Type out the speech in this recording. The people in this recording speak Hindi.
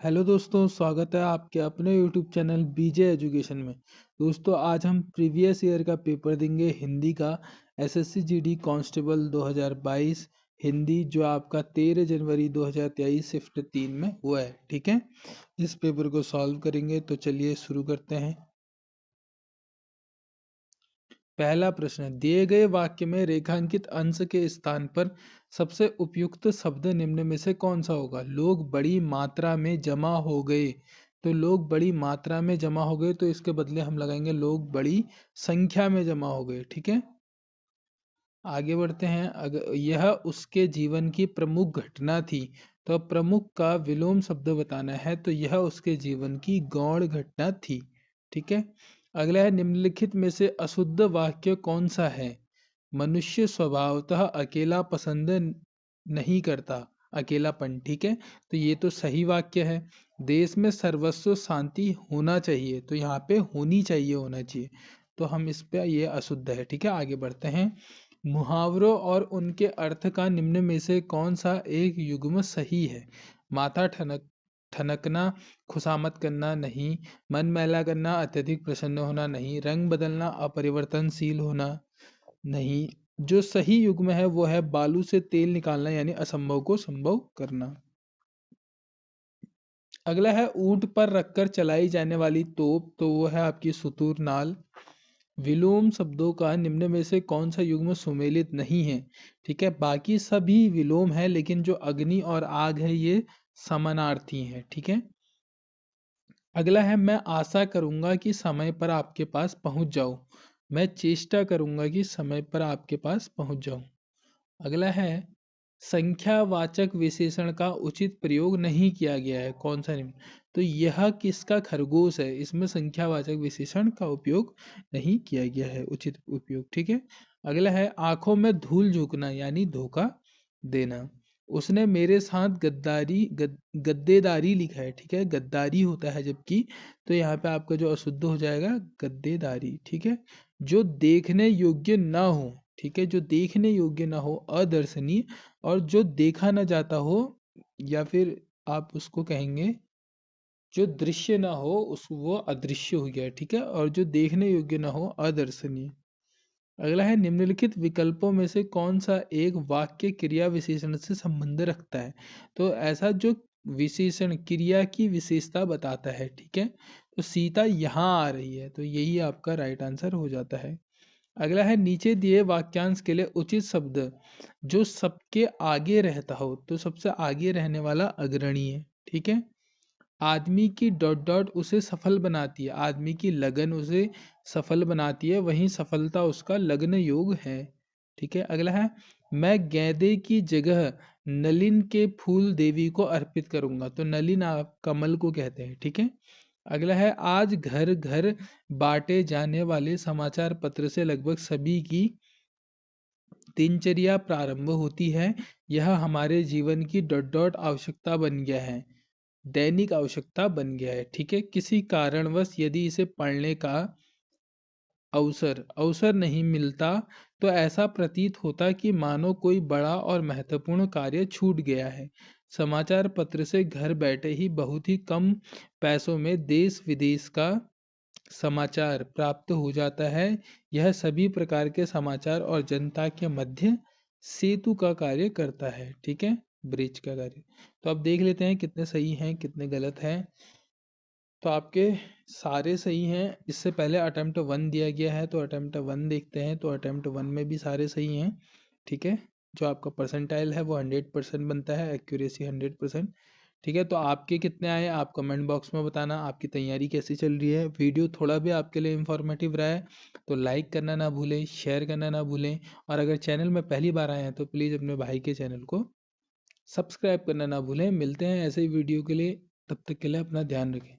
हेलो दोस्तों, स्वागत है आपके अपने यूट्यूब चैनल बीजे एजुकेशन में। दोस्तों, आज हम प्रीवियस ईयर का पेपर देंगे हिंदी का। एसएससी जीडी कांस्टेबल 2022 हिंदी, जो आपका 13 जनवरी 2023 शिफ्ट 3 में हुआ है। ठीक है, इस पेपर को सॉल्व करेंगे, तो चलिए शुरू करते हैं। पहला प्रश्न, दिए गए वाक्य में रेखांकित अंश के स्थान पर सबसे उपयुक्त शब्द निम्न में से कौन सा होगा। लोग बड़ी मात्रा में जमा हो गए। तो लोग बड़ी मात्रा में जमा हो गए, तो इसके बदले हम लगाएंगे लोग बड़ी संख्या में जमा हो गए। ठीक है, आगे बढ़ते हैं। अगर यह उसके जीवन की प्रमुख घटना थी, तो अब प्रमुख का विलोम शब्द बताना है, तो यह उसके जीवन की गौण घटना थी। ठीक है, अगला है, निम्नलिखित में से अशुद्ध वाक्य कौन सा है। मनुष्य स्वभावतः अकेला पसंद नहीं करता, अकेलापन। ठीक है, तो ये तो सही वाक्य है। देश में सर्वस्व शांति होना चाहिए, तो यहाँ पे होनी चाहिए, होना चाहिए, तो हम इस पे ये अशुद्ध है। ठीक है, आगे बढ़ते हैं। मुहावरों और उनके अर्थ का निम्न में से कौन सा एक युग्म सही है। माथा ठनकना, खुशामद करना नहीं। मन मैला करना, अत्यधिक प्रसन्न होना नहीं। रंग बदलना, अपरिवर्तनशील होना नहीं। जो सही युग्म है वो है बालू से तेल निकालना, यानी असंभव को संभव करना। अगला है, ऊंट पर रखकर चलाई जाने वाली तोप, तो वो है आपकी सुतूर नाल। विलोम शब्दों का निम्न में से कौन सा युग्म सुमेलित नहीं है। ठीक है, बाकी सभी विलोम है, लेकिन जो अग्नि और आग है ये समानार्थी है। ठीक है, अगला है, मैं आशा करूंगा कि समय पर आपके पास पहुंच जाऊं। मैं चेष्टा करूंगा कि समय पर आपके पास पहुंच जाऊं। अगला है, संख्यावाचक विशेषण का उचित प्रयोग नहीं किया गया है। कौन सा निम्न, तो यह किसका खरगोश है, इसमें संख्यावाचक विशेषण का उपयोग नहीं किया गया है, उचित उपयोग। ठीक है, अगला है, आंखों में धूल झोंकना यानी धोखा देना। उसने मेरे साथ गद्देदारी लिखा है। ठीक है, गद्दारी होता है जबकि, तो यहाँ पे आपका जो अशुद्ध हो जाएगा गद्देदारी। ठीक है, जो देखने योग्य ना हो। ठीक है, जो देखने योग्य ना हो, अदर्शनीय। और जो देखा ना जाता हो, या फिर आप उसको कहेंगे जो दृश्य ना हो, उस वो अदृश्य हो गया। ठीक है, और जो देखने योग्य ना हो, अदर्शनीय। अगला है, निम्नलिखित विकल्पों में से कौन सा एक वाक्य क्रिया विशेषण से संबंध रखता है। तो ऐसा जो विशेषण क्रिया की विशेषता बताता है। ठीक है, तो सीता यहाँ आ रही है, तो यही आपका राइट आंसर हो जाता है। अगला है, नीचे दिए वाक्यांश के लिए उचित शब्द जो सबके आगे रहता हो, तो सबसे आगे रहने वाला अग्रणी है। ठीक है, आदमी की डॉट डॉट उसे सफल बनाती है, आदमी की लगन उसे सफल बनाती है, वहीं सफलता उसका लग्न योग है। ठीक है, अगला है, मैं गेंदे की जगह नलिन के फूल देवी को अर्पित करूंगा, तो नलिन आप कमल को कहते हैं। ठीक है, अगला है, आज घर घर बांटे जाने वाले समाचार पत्र से लगभग सभी की दिनचर्या प्रारंभ होती है। यह हमारे जीवन की डॉट डॉट आवश्यकता बन गया है, दैनिक आवश्यकता बन गया है। ठीक है, किसी कारणवश यदि इसे पढ़ने का अवसर अवसर नहीं मिलता, तो ऐसा प्रतीत होता कि मानो कोई बड़ा और महत्वपूर्ण कार्य छूट गया है। समाचार पत्र से घर बैठे ही बहुत ही कम पैसों में देश विदेश का समाचार प्राप्त हो जाता है। यह सभी प्रकार के समाचार और जनता के मध्य सेतु का कार्य करता है। ठीक है, ब्रिज का कार्य। तो अब देख लेते हैं कितने सही हैं कितने गलत हैं। तो आपके सारे सही हैं। इससे पहले अटेम्प्ट 1 दिया गया है, तो अटेम्प्ट 1 देखते हैं। तो अटेम्प्ट 1 में भी सारे सही हैं। ठीक है, जो आपका परसेंटाइल है वो 100% बनता है, एक्यूरेसी 100%। ठीक है, तो आपके कितने आए आप कमेंट बॉक्स में बताना। आपकी तैयारी कैसी चल रही है। वीडियो थोड़ा भी आपके लिए इंफॉर्मेटिव रहा है तो लाइक करना ना भूलें, शेयर करना ना भूलें, और अगर चैनल में पहली बार आए हैं तो प्लीज़ अपने भाई के चैनल को सब्सक्राइब करना ना भूलें। मिलते हैं ऐसे ही वीडियो के लिए, तब तक के लिए अपना ध्यान रखें।